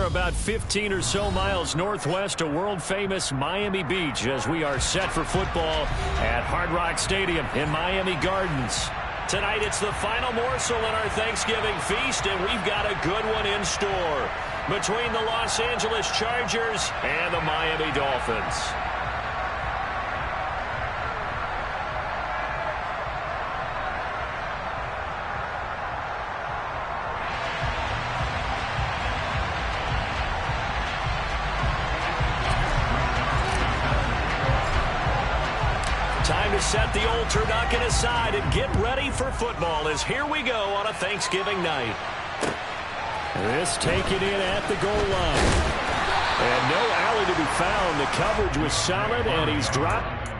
about 15 or so miles northwest of world-famous Miami Beach as we are set for football at Hard Rock Stadium in Miami Gardens. Tonight, it's the final morsel in our Thanksgiving feast, and we've got a good one in store between the Los Angeles Chargers and the Miami Dolphins. Time to set the old turducken aside and get ready for football as here we go on a Thanksgiving night. This taken in at the goal line. And no alley to be found. The coverage was solid, and he's dropped.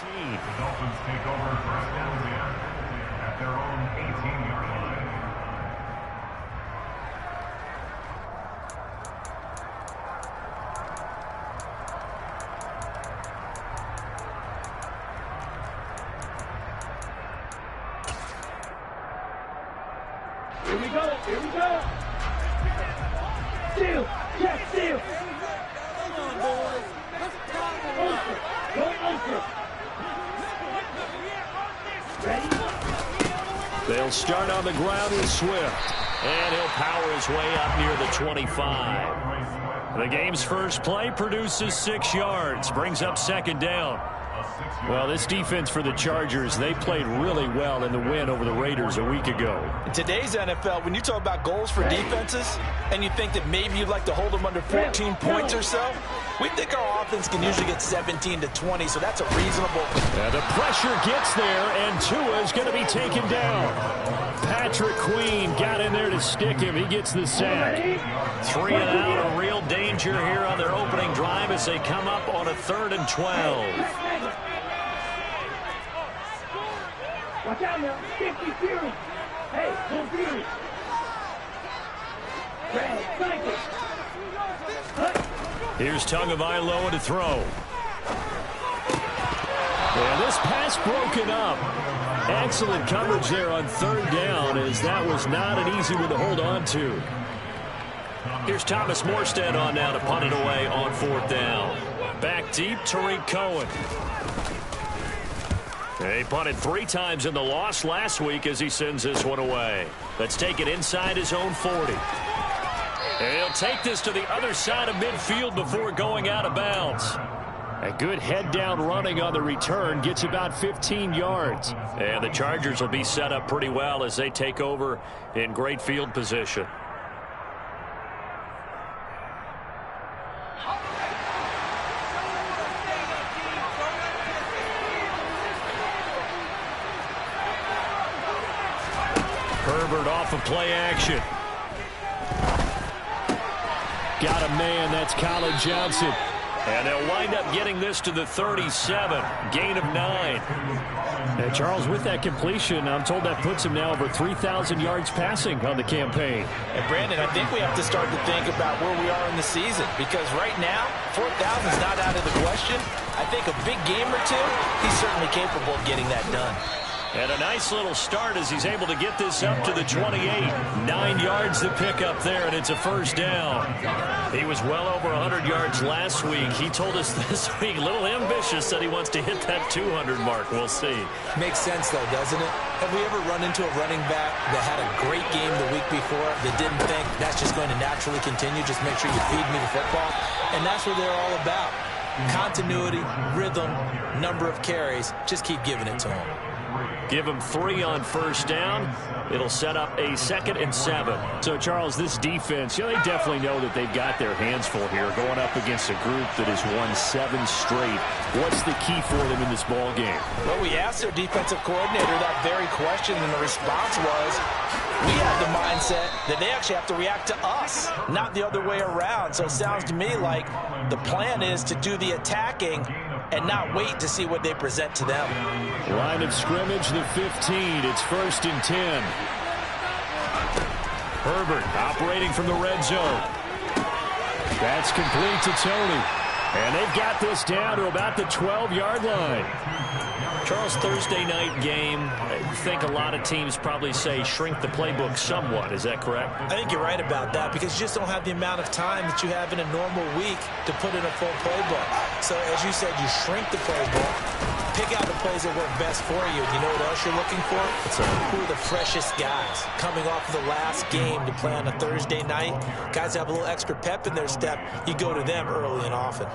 The Dolphins take over first down at their own 18-yard line. Here we go. Here we go. Steal. Check. Steal. Come on, boys. Go ultra. Ready? They'll start on the ground with Swift. And he'll power his way up near the 25. The game's first play produces 6 yards. Brings up second down. Well, this defense for the Chargers, they played really well in the win over the Raiders a week ago. In today's NFL, when you talk about goals for defenses, and you think that maybe you'd like to hold them under 14 points or so, we think our offense can usually get 17 to 20, so that's a reasonable. And the pressure gets there, and Tua is going to be taken down. Patrick Queen got in there to stick him. He gets the sack. 3 and out, a real danger here on their opening drive as they come up on a 3rd and 12. Watch out now. 50 Fury. Hey, go Fury. Here's Tagovailoa to throw. And this pass broken up. Excellent coverage there on 3rd down, as that was not an easy one to hold on to. Here's Thomas Morstead on now to punt it away on 4th down. Back deep, Tariq Cohen. He punted 3 times in the loss last week as he sends this one away. Let's take it inside his own 40. And he'll take this to the other side of midfield before going out of bounds. A good head-down running on the return gets about 15 yards. And the Chargers will be set up pretty well as they take over in great field position. Herbert off of play action. Got a man, that's Colin Johnson. And they'll wind up getting this to the 37. Gain of 9. And Charles, with that completion, I'm told that puts him now over 3,000 yards passing on the campaign. And Brandon, I think we have to start to think about where we are in the season, because right now, 4,000 is not out of the question. I think a big game or two, he's certainly capable of getting that done. And a nice little start as he's able to get this up to the 28. 9 yards to pick up there, and it's a 1st down. He was well over 100 yards last week. He told us this week, a little ambitious, that he wants to hit that 200 mark. We'll see. Makes sense, though, doesn't it? Have we ever run into a running back that had a great game the week before that didn't think that's just going to naturally continue? Just make sure you feed me the football. And that's what they're all about. Continuity, rhythm, number of carries. Just keep giving it to him. Give him 3 on 1st down. It'll set up a 2nd and 7. So, Charles, this defense, they definitely know that they've got their hands full here going up against a group that has won 7 straight. What's the key for them in this ball game? Well, we asked their defensive coordinator that very question, and the response was, we have the mindset that they actually have to react to us, not the other way around. So it sounds to me like the plan is to do the attacking and not wait to see what they present to them. Line of scrimmage, the 15. It's 1st and 10. Herbert operating from the red zone. That's complete to Tony. And they've got this down to about the 12-yard line. Charles, Thursday night game, I think a lot of teams probably say shrink the playbook somewhat. Is that correct? I think you're right about that, because you just don't have the amount of time that you have in a normal week to put in a full playbook. So, as you said, you shrink the playbook, pick out the plays that work best for you. You know what else you're looking for? Who are the freshest guys coming off of the last game to play on a Thursday night? Guys have a little extra pep in their step. You go to them early and often.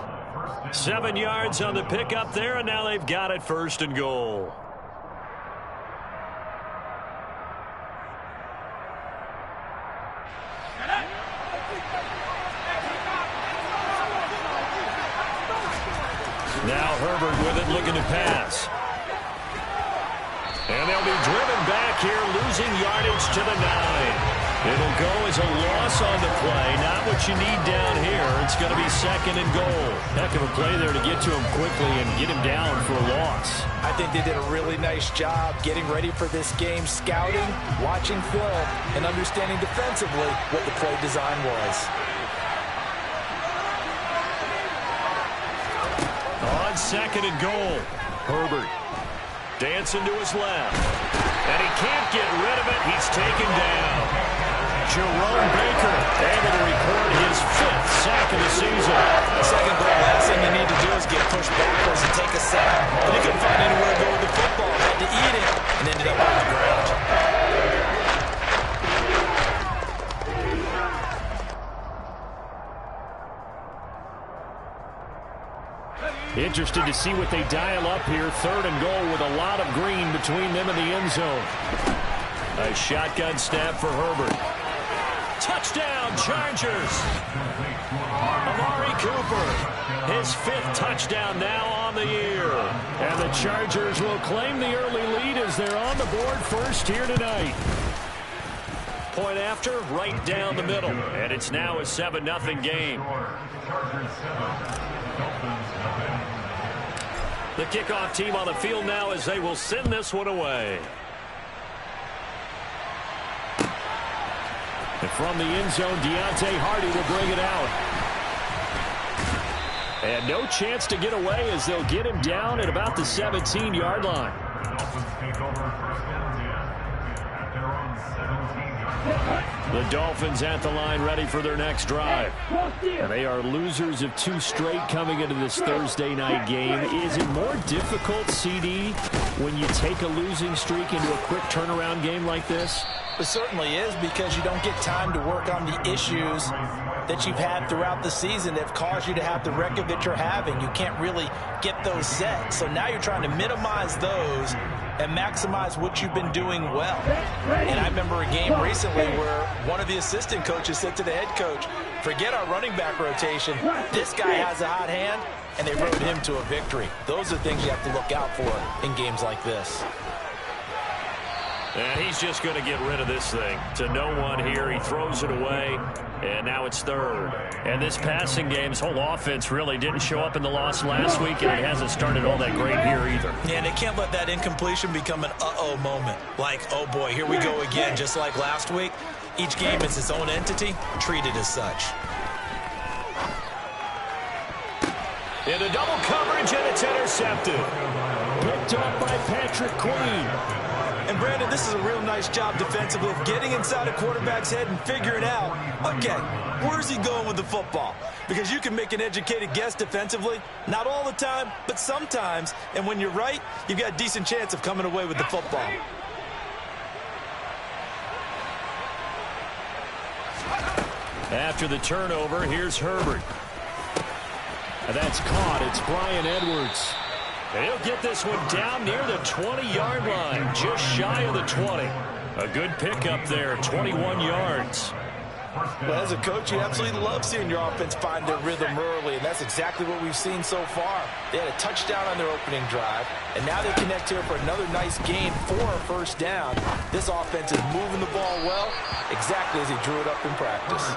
7 yards on the pickup there, and now they've got it 1st and goal. Now Herbert with it, looking to pass. And they'll be driven back here, losing yardage to the 9. It'll go as a loss on the play. Not what you need down here. It's going to be 2nd and goal. Heck of a play there to get to him quickly and get him down for a loss. I think they did a really nice job getting ready for this game, scouting, watching film, and understanding defensively what the play design was. On 2nd and goal, Herbert dancing to his left. And he can't get rid of it. He's taken down. Jerome Baker able to record his 5th sack of the season. Second goal, last thing you need to do is get pushed backwards and take a sack. But he couldn't find anywhere to go with the football. Had to eat it and ended up on the ground. Interested to see what they dial up here. 3rd and goal with a lot of green between them and the end zone. A shotgun snap for Herbert. Touchdown, Chargers. Amari Cooper, his 5th touchdown now on the year. And the Chargers will claim the early lead as they're on the board first here tonight. Point after, right down the middle. And it's now a 7-0 game. The kickoff team on the field now as they will send this one away. And from the end zone, Deontay Hardy will bring it out. And no chance to get away as they'll get him down at about the 17-yard line. Dolphins take over first down at their own 17-yard line. The Dolphins at the line ready for their next drive. And they are losers of 2 straight coming into this Thursday night game. Is it more difficult, CD, when you take a losing streak into a quick turnaround game like this? It certainly is, because you don't get time to work on the issues that you've had throughout the season that have caused you to have the record that you're having. You can't really get those set. So now you're trying to minimize those and maximize what you've been doing well. And I remember a game recently where one of the assistant coaches said to the head coach, forget our running back rotation. This guy has a hot hand, and they rode him to a victory. Those are things you have to look out for in games like this. And he's just going to get rid of this thing. To no one here. He throws it away. And now it's 3rd. And this passing game's whole offense really didn't show up in the loss last week, and it hasn't started all that great here either. Yeah, and they can't let that incompletion become an uh-oh moment. Like, oh boy, here we go again, just like last week. Each game is its own entity, treated as such. Into double coverage, and it's intercepted. Picked up by Patrick Queen. And, Brandon, this is a real nice job defensively of getting inside a quarterback's head and figuring out, okay, where's he going with the football? Because you can make an educated guess defensively. Not all the time, but sometimes. And when you're right, you've got a decent chance of coming away with the football. After the turnover, here's Herbert. And that's caught. It's Bryan Edwards. And he'll get this one down near the 20-yard line, just shy of the 20. A good pickup there, 21 yards. Well, as a coach, you absolutely love seeing your offense find their rhythm early, and that's exactly what we've seen so far. They had a touchdown on their opening drive, and now they connect here for another nice gain for a first down. This offense is moving the ball well, exactly as he drew it up in practice.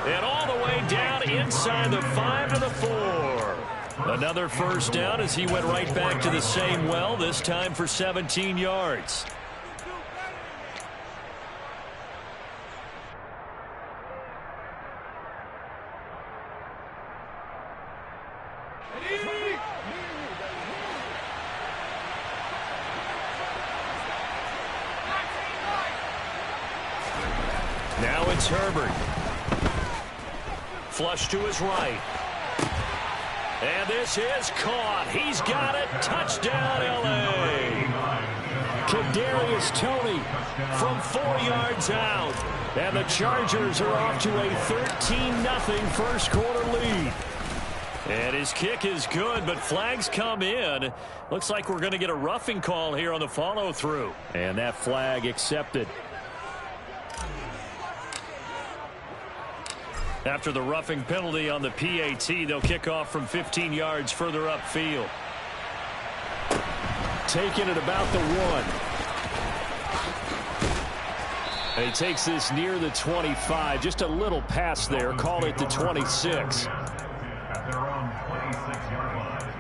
And all the way down inside the 5 to the 4. Another first down as he went right back to the same well, this time for 17 yards. Now it's Herbert. Flush to his right. And this is caught. He's got it. Touchdown, L.A. Kadarius Toney from 4 yards out. And the Chargers are off to a 13-0 first quarter lead. And his kick is good, but flags come in. Looks like we're going to get a roughing call here on the follow-through. And that flag accepted. After the roughing penalty on the PAT, they'll kick off from 15 yards further upfield. Taking it about the 1. And he takes this near the 25. Just a little pass there. Call it the 26. At their own 26-yard line.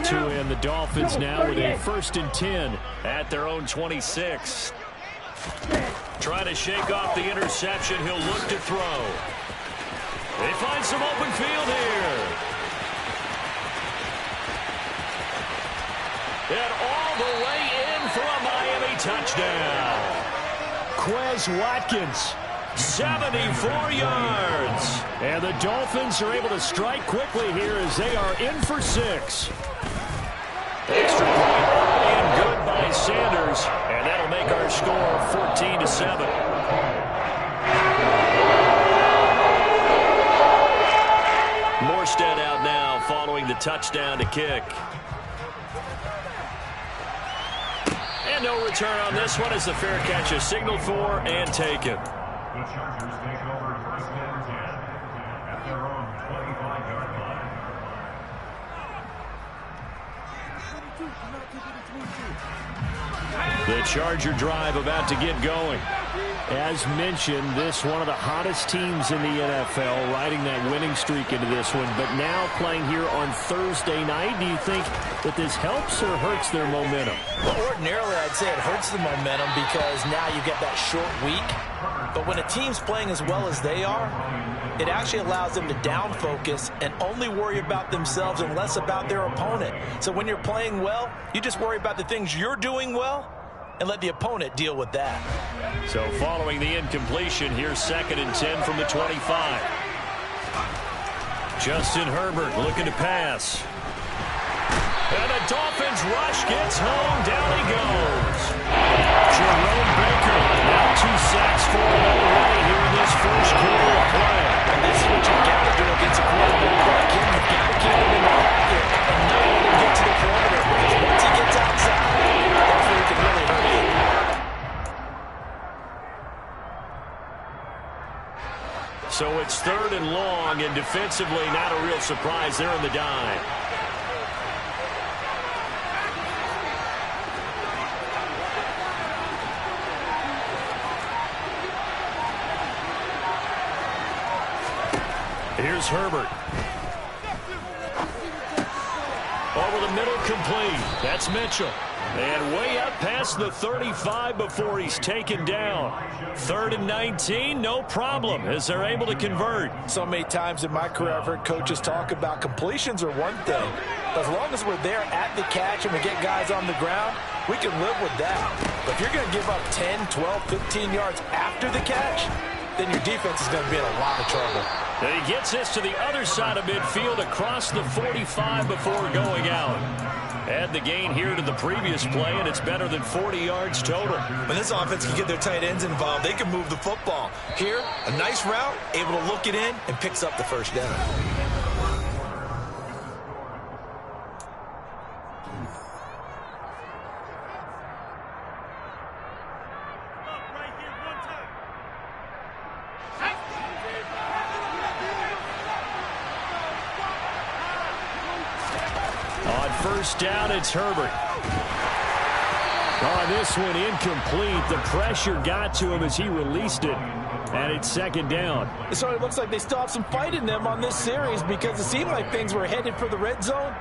Two in, the Dolphins now with a 1st and 10 at their own 26. Trying to shake off the interception. He'll look to throw. They find some open field here. And all the way in for a Miami touchdown. Quez Watkins, 74 yards. And the Dolphins are able to strike quickly here as they are in for 6. Extra point and good by Sanders. And that'll make our score 14-7. Morstead out now following the touchdown to kick. And no return on this one as the fair catch is signaled for and taken. The Chargers take over first and 10 at their own 25-yard line. The Charger drive about to get going. As mentioned, this one of the hottest teams in the NFL, riding that winning streak into this one, but now playing here on Thursday night. Do you think that this helps or hurts their momentum? Well, ordinarily, I'd say it hurts the momentum because now you get that short week. But when a team's playing as well as they are, it actually allows them to down focus and only worry about themselves and less about their opponent. So when you're playing well, you just worry about the things you're doing well and let the opponent deal with that. So following the incompletion, here's 2nd and 10 from the 25. Justin Herbert looking to pass. And the Dolphins rush gets home. Down he goes. Jerome Baker now 2 sacks for him already here in this first quarter of play. And this is what you've got to do against a quarterback like him. You've got to keep him in the pocket and not let him get to the perimeter. Because once he gets outside, that's where he can really hurt you. So it's 3rd and long, and defensively not a real surprise there on the dive. Here's Herbert. Over the middle, complete. That's Mitchell. And way up past the 35 before he's taken down. 3rd and 19, no problem, as they're able to convert. So many times in my career I've heard coaches talk about completions are one thing. But as long as we're there at the catch and we get guys on the ground, we can live with that. But if you're going to give up 10, 12, 15 yards after the catch, then your defense is going to be in a lot of trouble. And he gets this to the other side of midfield across the 45 before going out. Add the gain here to the previous play, and it's better than 40 yards total. When this offense can get their tight ends involved, they can move the football. Here, a nice route, able to look it in, and picks up the first down. First down, it's Herbert. On this one, incomplete. The pressure got to him as he released it. And it's 2nd down. So it looks like they still have some fight in them on this series because it seemed like things were headed for the red zone.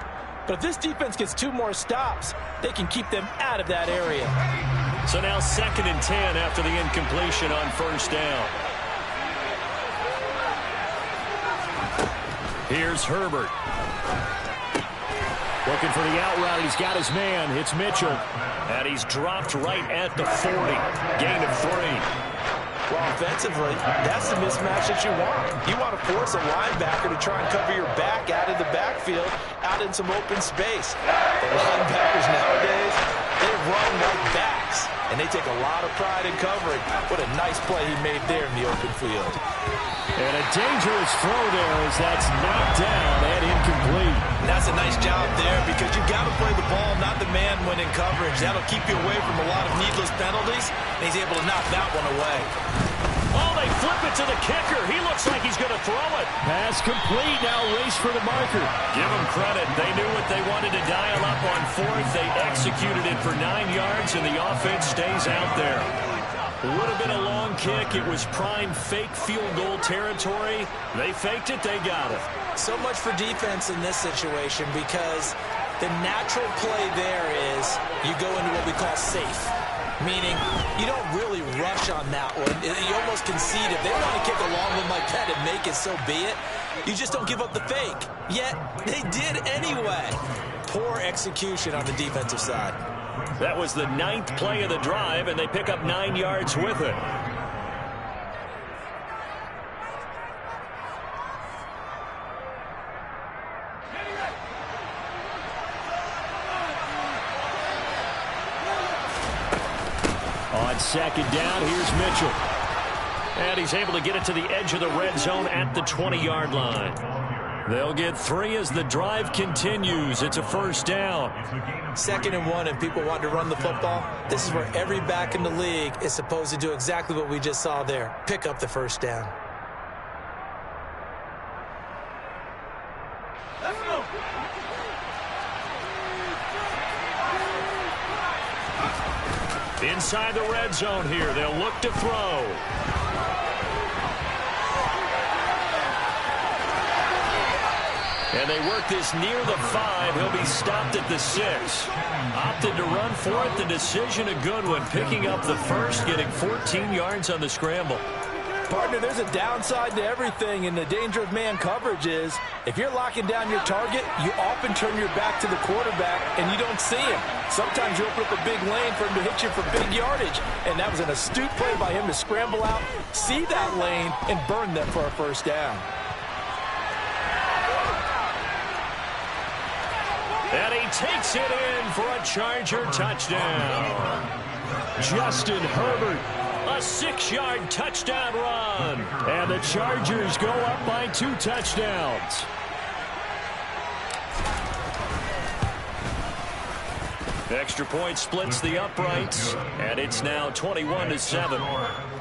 But if this defense gets 2 more stops, they can keep them out of that area. So now 2nd and 10 after the incompletion on first down. Here's Herbert. Looking for the out route. He's got his man. It's Mitchell. And he's dropped right at the 40. Gain of 3. Well, offensively, that's the mismatch that you want. You want to force a linebacker to try and cover your back out of the backfield, out in some open space. The linebackers nowadays, they run like backs, and they take a lot of pride in covering. What a nice play he made there in the open field. And a dangerous throw there as that's knocked down and incomplete. And that's a nice job there because you've got to play the ball, not the man when in coverage. That'll keep you away from a lot of needless penalties, and he's able to knock that one away. Oh, they flip it to the kicker. He looks like he's going to throw it. Pass complete. Now race for the marker. Give them credit. They knew what they wanted to dial up on 4th. They executed it for 9 yards, and the offense stays out there. Would have been a long kick. It was prime fake field goal territory. They faked it. They got it. So much for defense in this situation because the natural play there is you go into what we call safe. meaning you don't really rush on that one. You almost concede. If they want to kick a long one like that and make it, so be it. You just don't give up the fake. Yet, they did anyway. Poor execution on the defensive side. That was the 9th play of the drive, and they pick up 9 yards with it. On second down, here's Mitchell. And he's able to get it to the edge of the red zone at the 20-yard line. They'll get 3 as the drive continues. It's a first down. 2nd and 1, and people want to run the football. This is where every back in the league is supposed to do exactly what we just saw there. Pick up the first down. Let's go. Inside the red zone here, they'll look to throw. And they work this near the 5. He'll be stopped at the 6. Opted to run for it. The decision a good one. Picking up the first, getting 14 yards on the scramble. Partner, there's a downside to everything, and the danger of man coverage is if you're locking down your target, you often turn your back to the quarterback, and you don't see him. Sometimes you open up a big lane for him to hit you for big yardage, and that was an astute play by him to scramble out, see that lane, and burn them for a first down. And he takes it in for a Charger touchdown. Justin Herbert, a 6-yard touchdown run. And the Chargers go up by 2 touchdowns. Extra point splits the uprights, and it's now 21-7.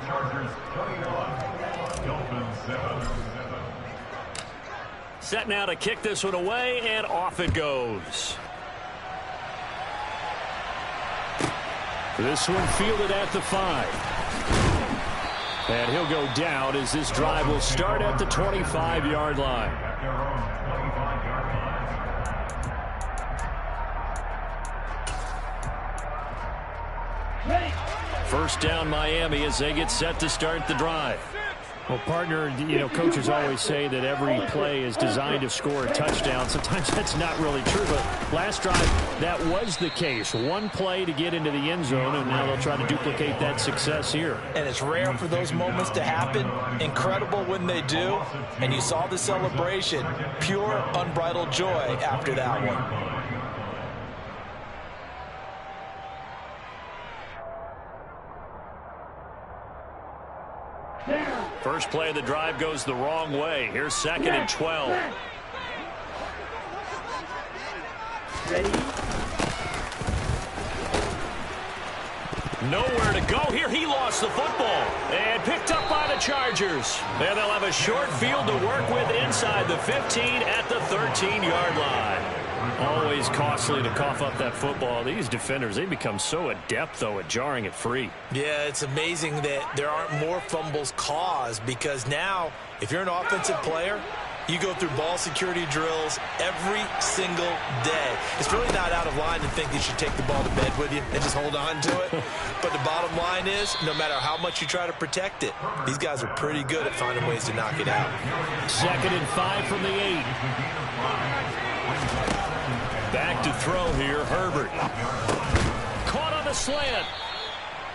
Chargers 21, Dolphins 7. Set now to kick this one away, and off it goes. This one fielded at the 5. And he'll go down as this drive will start at the 25-yard line. At their own 25-yard line. Ready. First down Miami as they get set to start the drive. Well, partner, coaches always say that every play is designed to score a touchdown. Sometimes that's not really true, but last drive, that was the case. One play to get into the end zone, and now they'll try to duplicate that success here. And it's rare for those moments to happen. Incredible when they do. And you saw the celebration. Pure, unbridled joy after that one. First play of the drive goes the wrong way. Here's 2nd and 12. Ready. Nowhere to go here. He lost the football and picked up by the Chargers. And they'll have a short field to work with inside the 15 at the 13-yard line. Always costly to cough up that football. These defenders, they become so adept, though, at jarring it free. Yeah, it's amazing that there aren't more fumbles caused, because now, if you're an offensive player, you go through ball security drills every single day. It's really not out of line to think you should take the ball to bed with you and just hold on to it. But the bottom line is, no matter how much you try to protect it, these guys are pretty good at finding ways to knock it out. 2nd and 5 from the 8. Back to throw here, Herbert. Caught on the slant.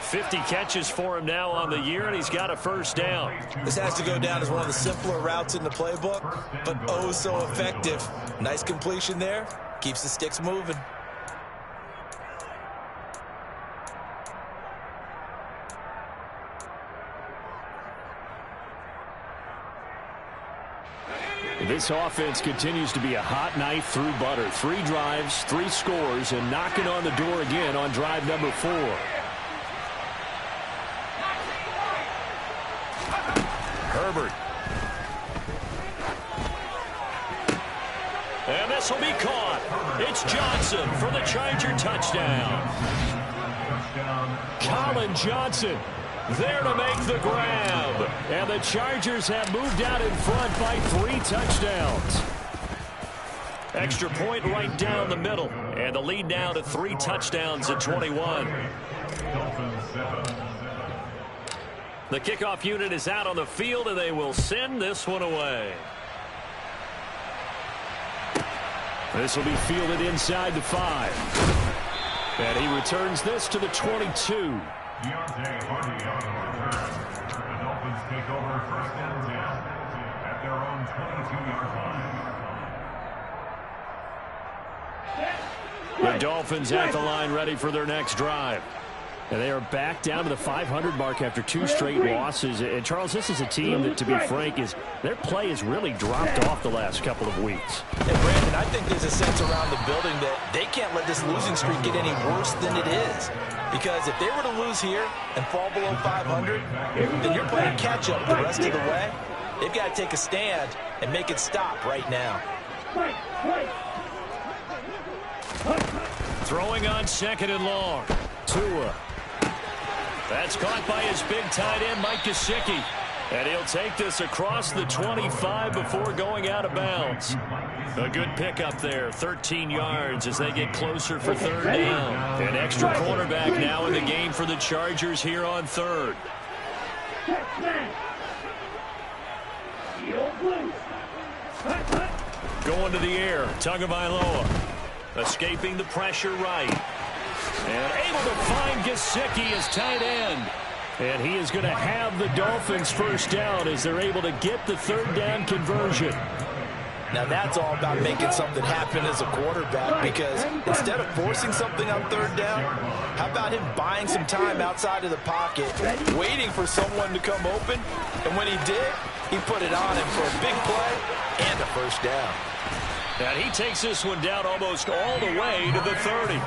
50 catches for him now on the year, and he's got a first down. This has to go down as one of the simpler routes in the playbook, but oh so effective. Nice completion there. Keeps the sticks moving. This offense continues to be a hot knife through butter. 3 drives, 3 scores, and knocking on the door again on drive number 4. Herbert. And this will be caught. It's Johnson for the Charger touchdown. Colin Johnson there to make the grab. And the Chargers have moved out in front by 3 touchdowns. Extra point right down the middle. And the lead now to 3 touchdowns at 21. Dolphins 7. The kickoff unit is out on the field, and they will send this one away. This will be fielded inside the 5. And he returns this to the 22. Deontay Hardy on the return. The Dolphins take over first and 10 at their own 22-yard line. The Dolphins at the line ready for their next drive. And they are back down to the 500 mark after 2 straight losses. And, Charles, this is a team that, to be frank, their play has really dropped off the last couple of weeks. And, Brandon, I think there's a sense around the building that they can't let this losing streak get any worse than it is. Because if they were to lose here and fall below 500, then you're playing catch-up the rest of the way. They've got to take a stand and make it stop right now. Throwing on 2nd and long. Tua. That's caught by his big tight end, Mike Gesicki. And he'll take this across the 25 before going out of bounds. A good pickup there, 13 yards as they get closer for 3rd down. An extra cornerback now in the game for the Chargers here on 3rd. Going to the air, Tagovailoa. Escaping the pressure right. And able to find Gesicki as tight end. And he is going to have the Dolphins first down as they're able to get the 3rd down conversion. Now that's all about making something happen as a quarterback, because instead of forcing something on 3rd down, how about him buying some time outside of the pocket, waiting for someone to come open, and when he did, he put it on him for a big play and a first down. And he takes this one down almost all the way to the 30.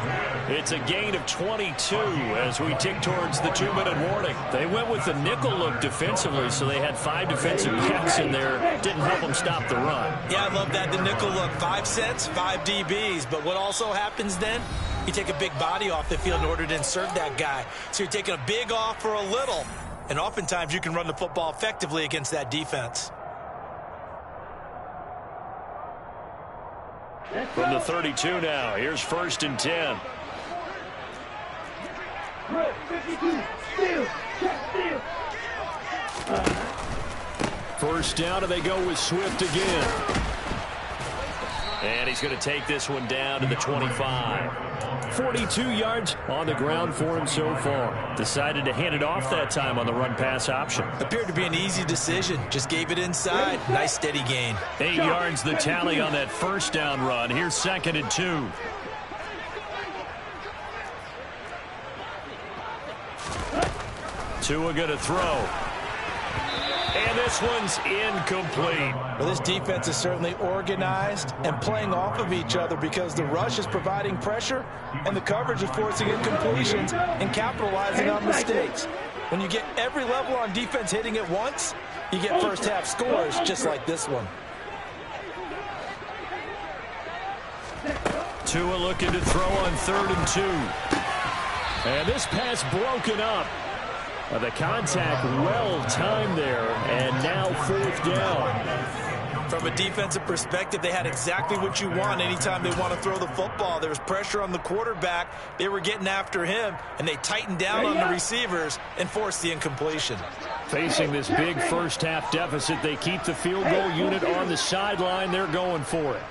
It's a gain of 22 as we tick towards the 2-minute warning. They went with the nickel look defensively, so they had 5 defensive backs in there. Didn't help them stop the run. Yeah, I love that, the nickel look. 5 cents, 5 DBs. But what also happens then? You take a big body off the field in order to insert that guy. So you're taking a big off for a little. And oftentimes you can run the football effectively against that defense. From the 32 now, here's 1st and 10. First down, and they go with Swift again. And he's going to take this one down to the 25. 42 yards on the ground for him so far. Decided to hand it off that time on the run-pass option. Appeared to be an easy decision. Just gave it inside. Nice steady gain. 8 yards the tally on that first down run. Here's 2nd and 2. Tua going to throw. And this one's incomplete. Well, this defense is certainly organized and playing off of each other because the rush is providing pressure and the coverage is forcing incompletions and capitalizing on mistakes. When you get every level on defense hitting at once, you get first half scores just like this one. Tua looking to throw on 3rd and 2. And this pass broken up. The contact well timed there, and now 4th down. From a defensive perspective, they had exactly what you want anytime they want to throw the football. There was pressure on the quarterback. They were getting after him, and they tightened down on the receivers and forced the incompletion. Facing this big first half deficit, they keep the field goal unit on the sideline. They're going for it.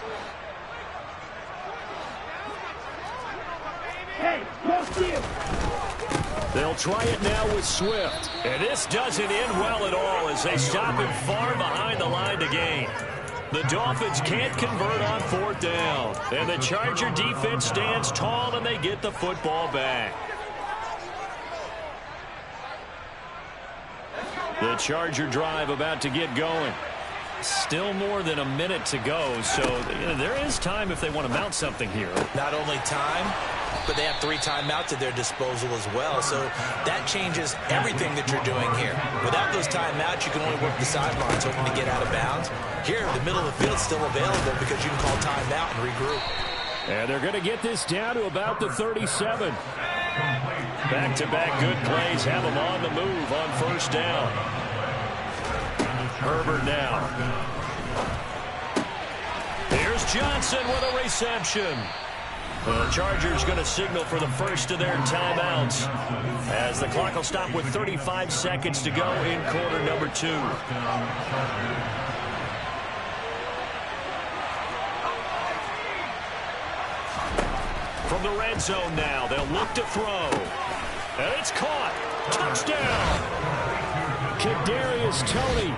They'll try it now with Swift. And this doesn't end well at all as they stop him far behind the line to gain. The Dolphins can't convert on 4th down. And the Charger defense stands tall and they get the football back. The Charger drive about to get going. Still more than a minute to go, so there is time if they want to mount something here. Not only time, but they have 3 timeouts at their disposal as well, so that changes everything that you're doing here. Without those timeouts, you can only work the sidelines hoping to get out of bounds. Here, the middle of the field is still available because you can call timeout and regroup. And they're going to get this down to about the 37. Back-to-back good plays have them on the move on 1st down. Herbert now. Here's Johnson with a reception. The Chargers going to signal for the first of their timeouts as the clock will stop with 35 seconds to go in quarter number 2. From the red zone now, they'll look to throw. And it's caught. Touchdown. Kadarius Toney,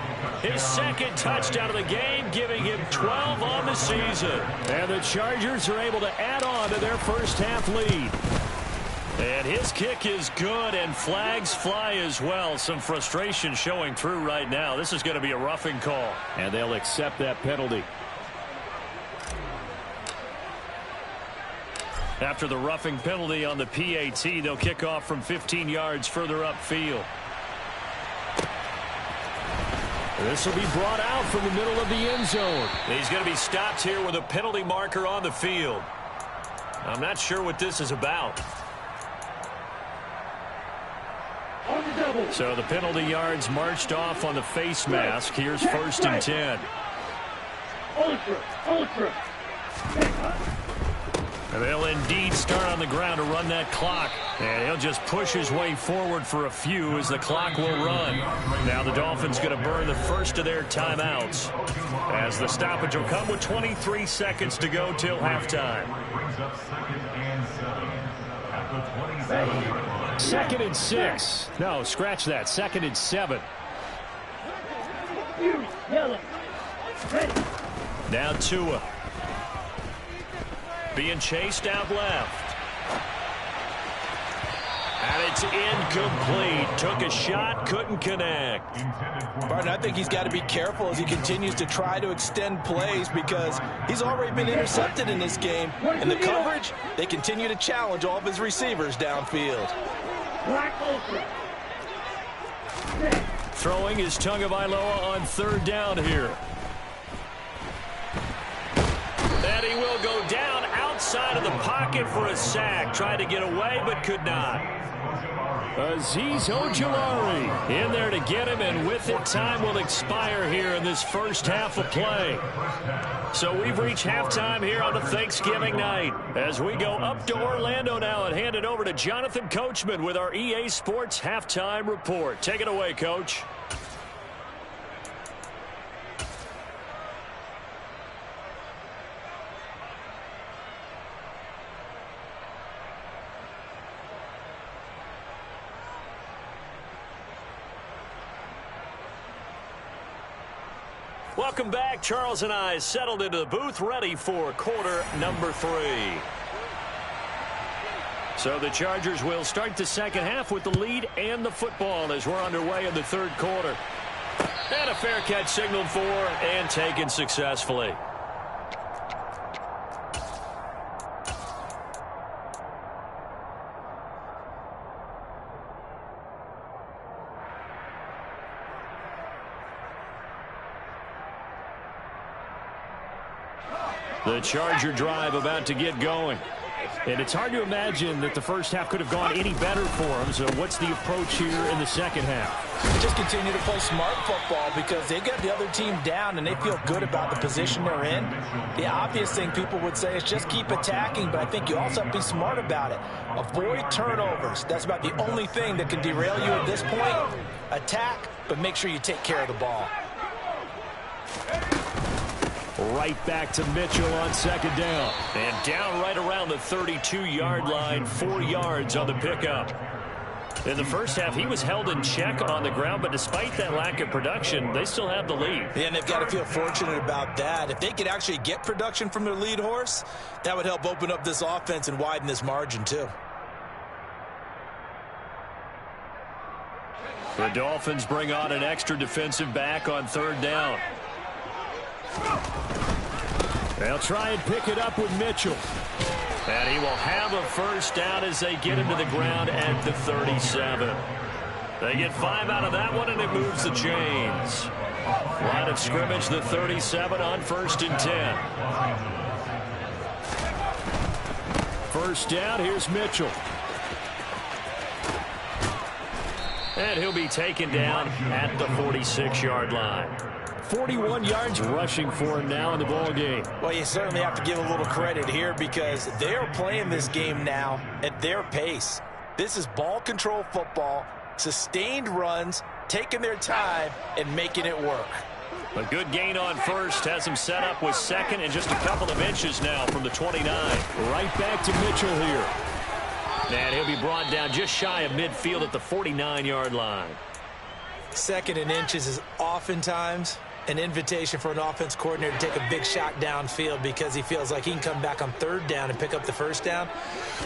his second touchdown of the game, giving him 12 on the season. And the Chargers are able to add on to their first half lead. And his kick is good, and flags fly as well. Some frustration showing through right now. This is going to be a roughing call. And they'll accept that penalty. After the roughing penalty on the PAT, they'll kick off from 15 yards further upfield. This will be brought out from the middle of the end zone. He's going to be stopped here with a penalty marker on the field. I'm not sure what this is about. So the penalty yards marched off on the face mask. Here's first and 10. Ultra. And they'll indeed start on the ground to run that clock. And he'll just push his way forward for a few as the clock will run. Now the Dolphins going to burn the first of their timeouts as the stoppage will come with 23 seconds to go till halftime. Second and 6. No, scratch that. Second and 7. Now Tua. Being chased out left. And it's incomplete. Took a shot, couldn't connect. Barton, I think he's got to be careful as he continues to try to extend plays because he's already been intercepted in this game. And the coverage, they continue to challenge all of his receivers downfield. Throwing is Tagovailoa on third down here. And he will go down outside of the pocket for a sack. Tried to get away, but could not. Azeez Ojulari in there to get him, and with it, time will expire here in this first half of play. So we've reached halftime here on a Thanksgiving night as we go up to Orlando now and hand it over to Jonathan Coachman with our EA Sports Halftime Report. Take it away, Coach. Welcome back. Charles and I settled into the booth, ready for quarter number 3. So the Chargers will start the second half with the lead and the football as we're underway in the third quarter. And a fair catch signaled for and taken successfully. The Charger drive about to get going. And it's hard to imagine that the first half could have gone any better for them. So what's the approach here in the second half? Just continue to play smart football because they got the other team down and they feel good about the position they're in. The obvious thing people would say is just keep attacking, but I think you also have to be smart about it. Avoid turnovers. That's about the only thing that can derail you at this point. Attack, but make sure you take care of the ball. Right back to Mitchell on second down. And down right around the 32-yard line, 4 yards on the pickup. In the first half, he was held in check on the ground, but despite that lack of production, they still have the lead. Yeah, and they've got to feel fortunate about that. If they could actually get production from their lead horse, that would help open up this offense and widen this margin too. The Dolphins bring on an extra defensive back on third down. They'll try and pick it up with Mitchell. And he will have a first down as they get him to the ground at the 37. They get 5 out of that one, and it moves the chains. Line of scrimmage, the 37 on first and 10. First down, here's Mitchell. And he'll be taken down at the 46-yard line. 41 yards rushing for him now in the ball game. Well, you certainly have to give a little credit here because they are playing this game now at their pace. This is ball control football, sustained runs, taking their time, and making it work. A good gain on first has him set up with second and just a couple of inches now from the 29. Right back to Mitchell here. And he'll be brought down just shy of midfield at the 49-yard line. Second and inches is oftentimes an invitation for an offense coordinator to take a big shot downfield because he feels like he can come back on third down and pick up the first down.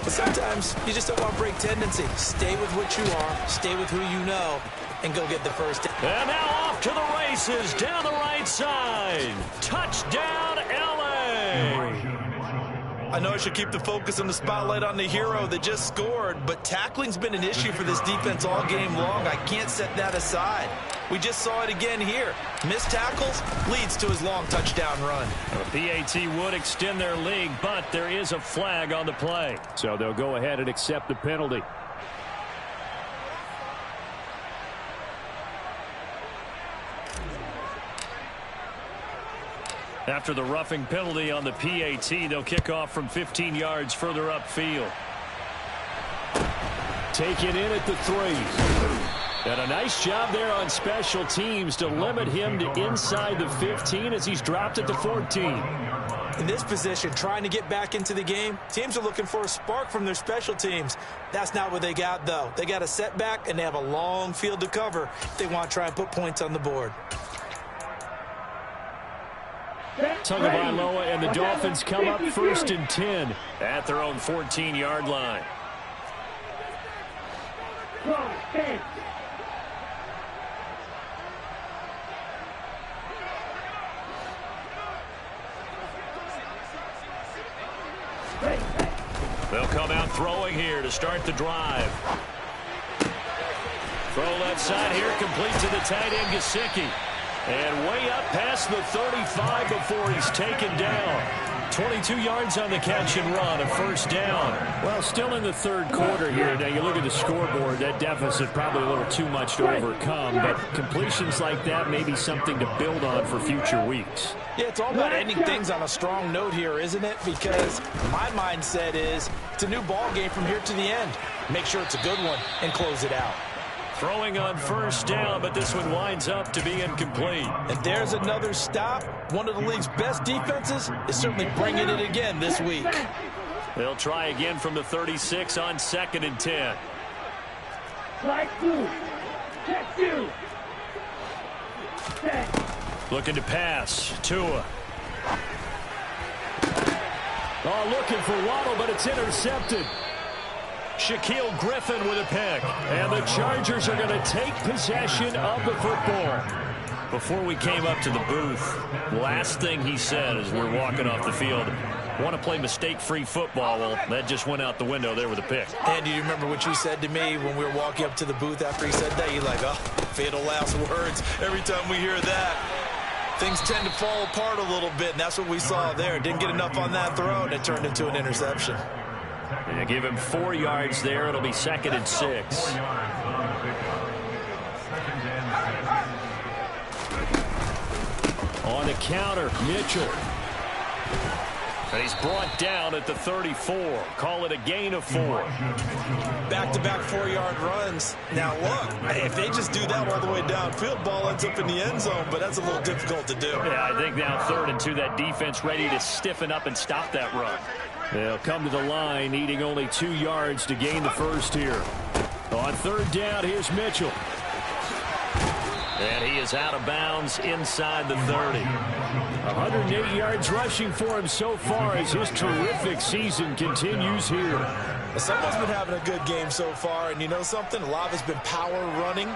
But sometimes you just don't want to break tendency. Stay with what you are, stay with who you know, and go get the first down. And now off to the races down the right side. Touchdown, L.A. I know I should keep the focus and the spotlight on the hero that just scored, but tackling's been an issue for this defense all game long. I can't set that aside. We just saw it again here. Missed tackles leads to his long touchdown run. The PAT would extend their lead, but there is a flag on the play. So they'll go ahead and accept the penalty. After the roughing penalty on the PAT, they'll kick off from 15 yards further upfield. Taken in at the 3. And a nice job there on special teams to limit him to inside the 15 as he's dropped at the 14. In this position, trying to get back into the game, teams are looking for a spark from their special teams. That's not what they got, though. They got a setback, and they have a long field to cover if they want to try and put points on the board. Tagovailoa and the Dolphins come up 1st and 10 at their own 14-yard line. They'll come out throwing here to start the drive. Throw left side here, complete to the tight end, Gesicki. And way up past the 35 before he's taken down. 22 yards on the catch and run, a first down. Well, still in the third quarter here. Now, you look at the scoreboard, that deficit probably a little too much to overcome, but completions like that may be something to build on for future weeks. Yeah, it's all about ending things on a strong note here, isn't it? Because my mindset is it's a new ball game from here to the end. Make sure it's a good one and close it out. Throwing on first down, but this one winds up to be incomplete. And there's another stop. One of the league's best defenses is certainly bringing it again this week. They'll try again from the 36 on 2nd and 10. Like 2. Check 2. Looking to pass. Tua. Oh, looking for Waddle, but it's intercepted. Shaquille Griffin with a pick. And the Chargers are going to take possession of the football. Before we came up to the booth, last thing he said as we were walking off the field, want to play mistake-free football. Well, that just went out the window there with a pick. And do you remember what you said to me when we were walking up to the booth after he said that? You're like, oh, fatal last words. Every time we hear that, things tend to fall apart a little bit, and that's what we saw there. Didn't get enough on that throw, and it turned into an interception. And give him 4 yards there. It'll be 2nd and 6. On the counter, Mitchell. And he's brought down at the 34. Call it a gain of 4. Back-to-back 4-yard runs. Now, look, if they just do that all the way downfield, ball ends up in the end zone, but that's a little difficult to do. Yeah, I think now 3rd and 2, that defense ready to stiffen up and stop that run. They'll come to the line, needing only 2 yards to gain the first here. On 3rd down, here's Mitchell. And he is out of bounds inside the 30. 108 yards rushing for him so far as his terrific season continues here. Someone's been having a good game so far, and you know something? A lot of it's been power running.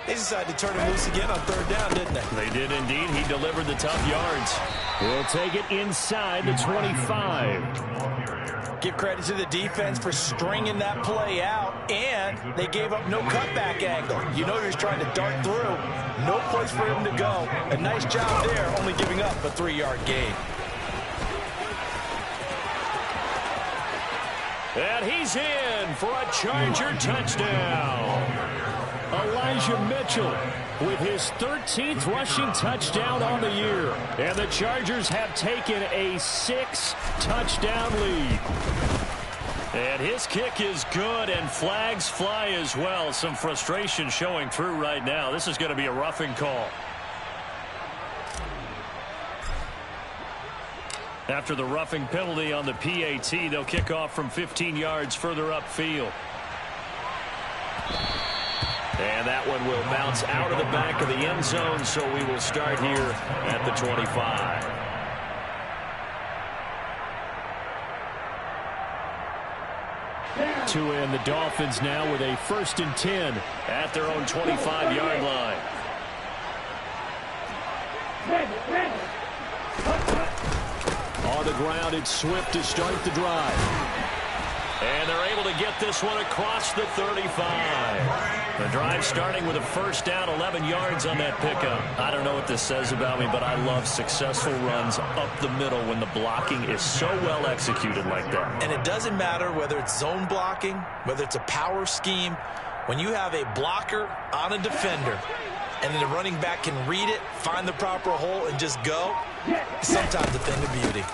They decided to turn him loose again on 3rd down, didn't they? They did indeed. He delivered the tough yards. He'll take it inside the 25. Give credit to the defense for stringing that play out, and they gave up no cutback angle. You know he was trying to dart through. No place for him to go. A nice job there, only giving up a 3-yard gain. And he's in for a Charger touchdown. Elijah Mitchell with his 13th rushing touchdown on the year. And the Chargers have taken a 6-touchdown lead. And his kick is good, and flags fly as well. Some frustration showing through right now. This is going to be a roughing call. After the roughing penalty on the PAT, they'll kick off from 15 yards further upfield. And that one will bounce out of the back of the end zone, so we will start here at the 25. To end the Dolphins now with a 1st and 10 at their own 25-yard line. On the ground, it's Swift to start the drive. And they're able to get this one across the 35. The drive starting with a 1st down, 11 yards on that pickup. I don't know what this says about me, but I love successful runs up the middle when the blocking is so well executed like that. And it doesn't matter whether it's zone blocking, whether it's a power scheme. When you have a blocker on a defender and then the running back can read it, find the proper hole, and just go, it's sometimes a thing of beauty.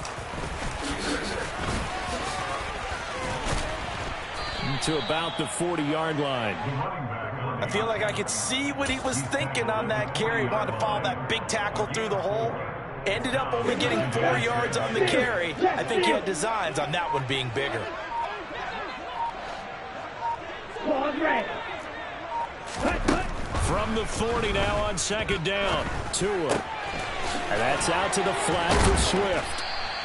To about the 40-yard line. I feel like I could see what he was thinking on that carry. He wanted to follow that big tackle through the hole. Ended up only getting 4 yards on the carry. I think he had designs on that one being bigger. From the 40 now on 2nd down. Tua. And that's out to the flat for Swift.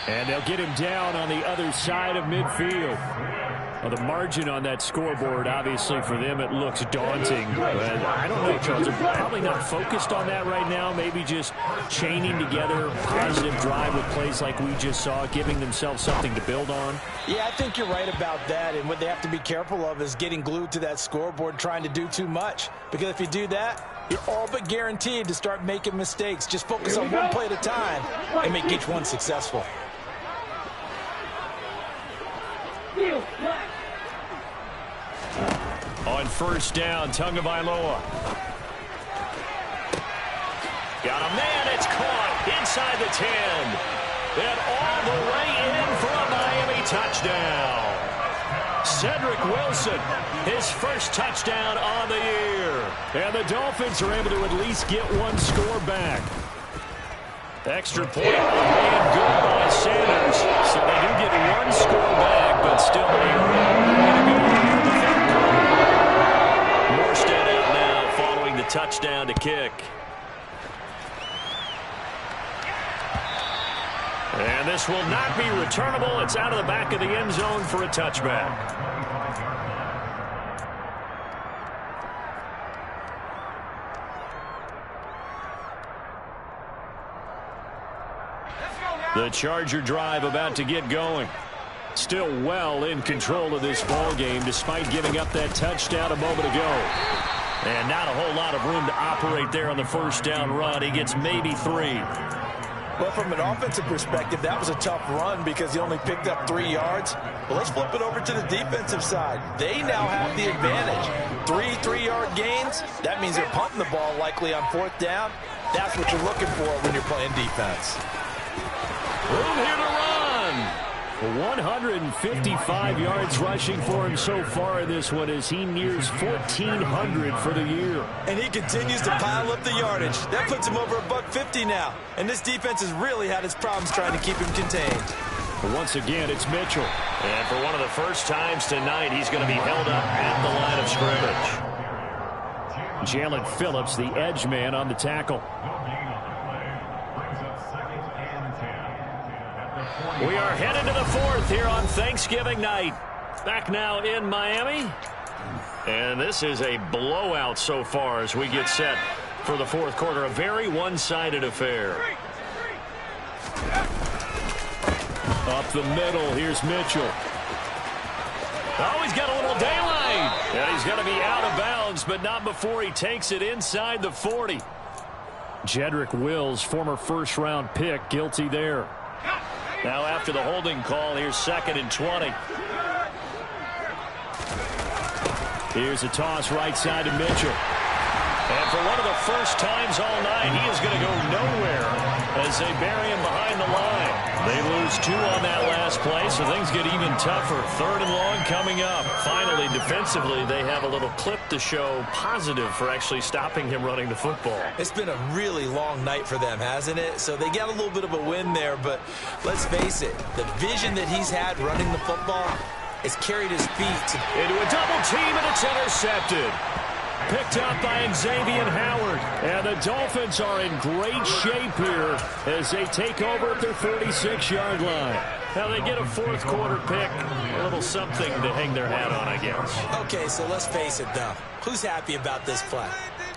And they'll get him down on the other side of midfield. Well, the margin on that scoreboard, obviously for them, it looks daunting. But I don't know, Charles. They're probably not focused on that right now. Maybe just chaining together positive drive with plays like we just saw, giving themselves something to build on. Yeah, I think you're right about that. And what they have to be careful of is getting glued to that scoreboard, trying to do too much. Because if you do that, you're all but guaranteed to start making mistakes. Just focus on one play at a time and make each one successful. On 1st down, Tagovailoa. Got a man, it's caught inside the 10. And all the way in for a Miami touchdown. Cedric Wilson, his 1st touchdown on the year. And the Dolphins are able to at least get one score back. Extra point and good by Sanders. So they do get one score back, but still Morstead out now following the touchdown to kick. And this will not be returnable. It's out of the back of the end zone for a touchback. The Charger drive about to get going. Still well in control of this ball game despite giving up that touchdown a moment ago. And not a whole lot of room to operate there on the 1st down run. He gets maybe 3. Well, from an offensive perspective, that was a tough run because he only picked up 3 yards. Well, let's flip it over to the defensive side. They now have the advantage. 3 3-yard gains. That means they're punting the ball likely on 4th down. That's what you're looking for when you're playing defense. Room here to run. 155 yards rushing for him so far in this one as he nears 1,400 for the year. And he continues to pile up the yardage. That puts him over $150 now. And this defense has really had its problems trying to keep him contained. But once again, it's Mitchell. And for one of the first times tonight, he's going to be held up at the line of scrimmage. Jalen Phillips, the edge man on the tackle. We are headed to the 4th here on Thanksgiving night. Back now in Miami. And this is a blowout so far as we get set for the 4th quarter. A very one-sided affair. Up the middle, here's Mitchell. Oh, he's got a little daylight. And he's going to be out of bounds, but not before he takes it inside the 40. Jedrick Wills, former 1st-round pick, guilty there. Now after the holding call, here's 2nd and 20. Here's a toss right side to Mitchell. And for one of the first times all night, he is going to go nowhere as they bury him behind the line. They lose 2 on that last play, so things get even tougher. 3rd and long coming up. Finally, defensively, they have a little clip to show positive for actually stopping him running the football. It's been a really long night for them, hasn't it? So they got a little bit of a win there, but let's face it, the vision that he's had running the football has carried his feet. Into a double team, and it's intercepted. Picked up by Xavier Howard. And the Dolphins are in great shape here as they take over at their 46-yard line. Now they get a 4th quarter pick. A little something to hang their hat on, I guess. Okay, so let's face it, though. Who's happy about this play?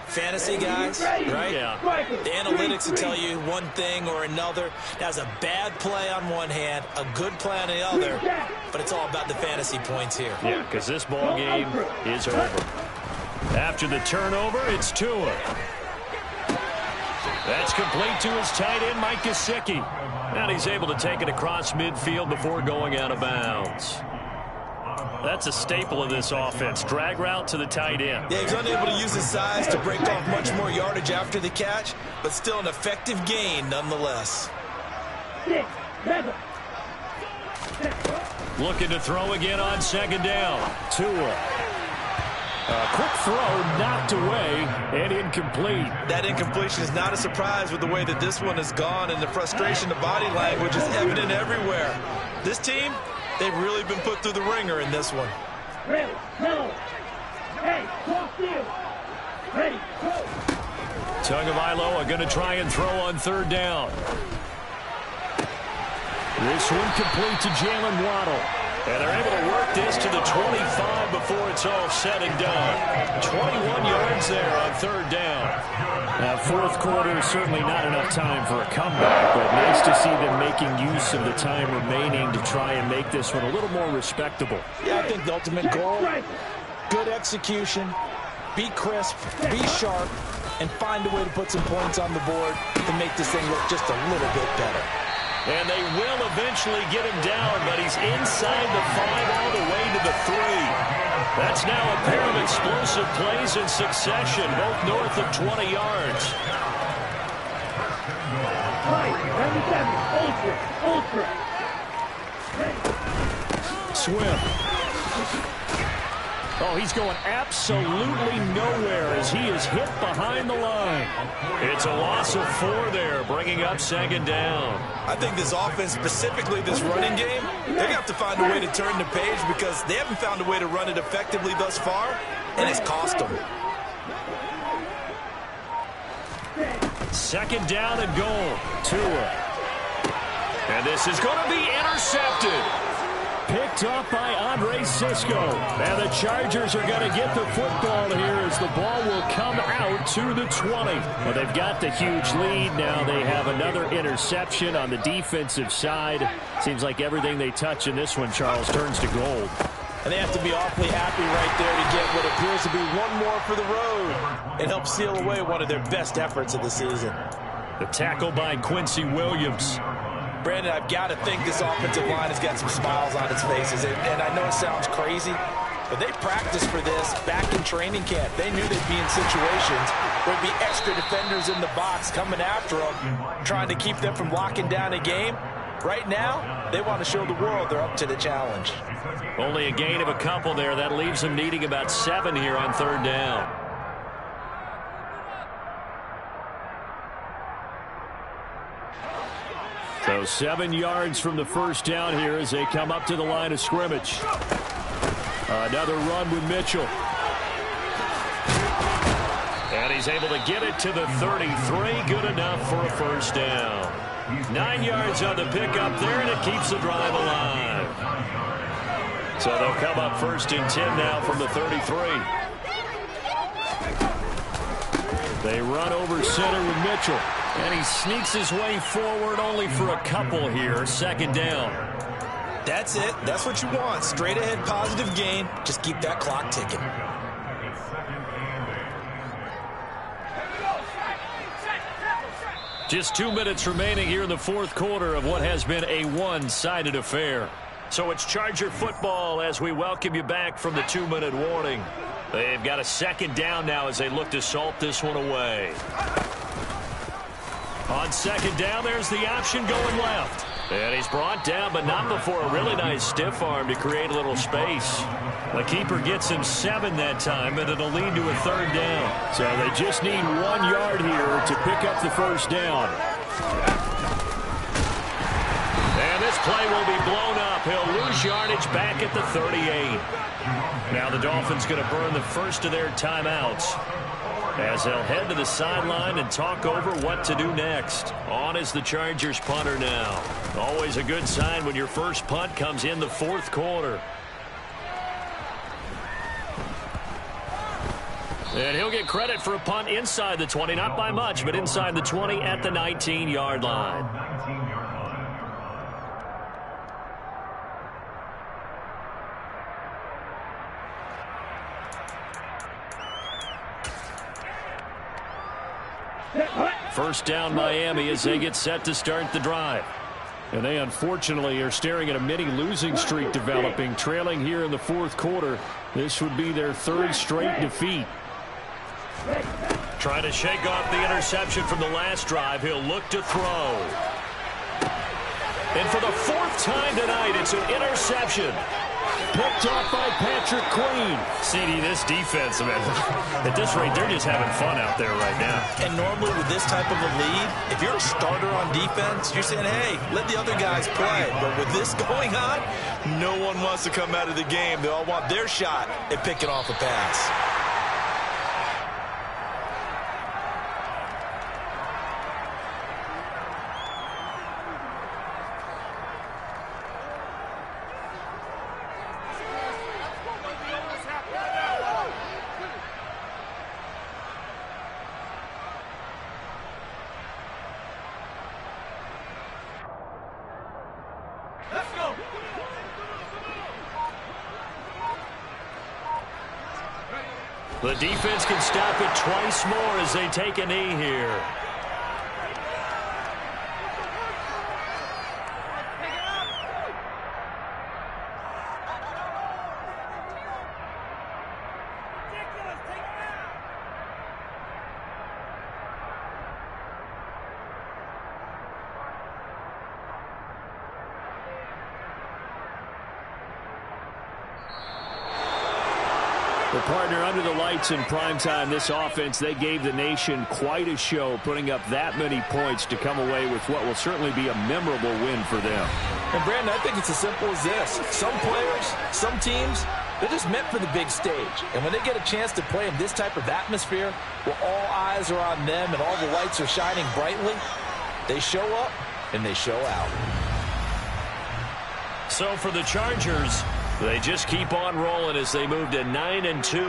Fantasy guys, right? Yeah. The analytics will tell you one thing or another. That's a bad play on one hand, a good play on the other, but it's all about the fantasy points here. Yeah, because this ball game is over. After the turnover, it's Tua. That's complete to his tight end, Mike Gesicki. And he's able to take it across midfield before going out of bounds. That's a staple of this offense. Drag route to the tight end. Yeah, he's unable to use his size to break off much more yardage after the catch, but still an effective gain nonetheless. Looking to throw again on 2nd down. Tua. Quick throw knocked away and incomplete. That incompletion is not a surprise with the way that this one has gone, and the frustration, the body language is evident everywhere. This team, they've really been put through the ringer in this one. Ready, no. Hey, cross field. Ready, go. Tagovailoa going to try and throw on 3rd down. This one complete to Jalen Waddle. And they're able to work this to the 25 before it's all said and done. 21 yards there on 3rd down. Now, 4th quarter, certainly not enough time for a comeback, but nice to see them making use of the time remaining to try and make this one a little more respectable. Yeah, I think the ultimate goal, good execution, be crisp, be sharp, and find a way to put some points on the board to make this thing look just a little bit better. And they will eventually get him down, but he's inside the 5 all the way to the 3. That's now a pair of explosive plays in succession, both north of 20 yards. Swift. Oh, he's going absolutely nowhere as he is hit behind the line. It's a loss of 4 there, bringing up 2nd down. I think this offense, specifically this running game, they're going to have to find a way to turn the page because they haven't found a way to run it effectively thus far, and it's cost them. 2nd down and goal. Tua. And this is going to be intercepted. Picked up by Andre Cisco. And the Chargers are going to get the football here as the ball will come out to the 20. Well, they've got the huge lead. Now they have another interception on the defensive side. Seems like everything they touch in this one, Charles, turns to gold. And they have to be awfully happy right there to get what appears to be one more for the road and help seal away one of their best efforts of the season. The tackle by Quincy Williams. Brandon, I've got to think this offensive line has got some smiles on its faces. And I know it sounds crazy, but they practiced for this back in training camp. They knew they'd be in situations where there'd be extra defenders in the box coming after them, trying to keep them from locking down a game. Right now, they want to show the world they're up to the challenge. Only a gain of a couple there. That leaves them needing about 7 here on 3rd down. So 7 yards from the 1st down here as they come up to the line of scrimmage. Another run with Mitchell. And he's able to get it to the 33. Good enough for a 1st down. 9 yards on the pickup there, and it keeps the drive alive. So they'll come up 1st and 10 now from the 33. They run over center with Mitchell. And he sneaks his way forward only for a couple here. 2nd down. That's it. That's what you want. Straight ahead, positive gain. Just keep that clock ticking. Just 2 minutes remaining here in the 4th quarter of what has been a one-sided affair. So it's Charger football as we welcome you back from the 2-minute warning. They've got a second down now as they look to salt this one away. On second down, there's the option going left. And he's brought down, but not before a really nice stiff arm to create a little space. The keeper gets him 7 that time, but it'll lead to a third down. So they just need 1 yard here to pick up the first down. And this play will be blown up. He'll lose yardage back at the 38. Now the Dolphins going to burn the first of their timeouts as they'll head to the sideline and talk over what to do next. On is the Chargers punter now. Always a good sign when your first punt comes in the fourth quarter. And he'll get credit for a punt inside the 20, not by much, but inside the 20 at the 19-yard line. 19-yard line. First down Miami as they get set to start the drive. And they unfortunately are staring at a mini losing streak developing, trailing here in the fourth quarter. This would be their 3rd straight defeat. Trying to shake off the interception from the last drive. He'll look to throw. And for the 4th time tonight, it's an interception. Picked off by Patrick Queen. CD, this defense, man, at this rate, they're just having fun out there right now. And normally with this type of a lead, if you're a starter on defense, you're saying, hey, let the other guys play. But with this going on, no one wants to come out of the game. They all want their shot at picking off a pass. The defense can stop it twice more as they take a knee here. The partner under the lights in primetime, this offense, they gave the nation quite a show, putting up that many points to come away with what will certainly be a memorable win for them. And, Brandon, I think it's as simple as this. Some players, some teams, they're just meant for the big stage. And when they get a chance to play in this type of atmosphere where all eyes are on them and all the lights are shining brightly, they show up and they show out. So for the Chargers, they just keep on rolling as they move to 9-2.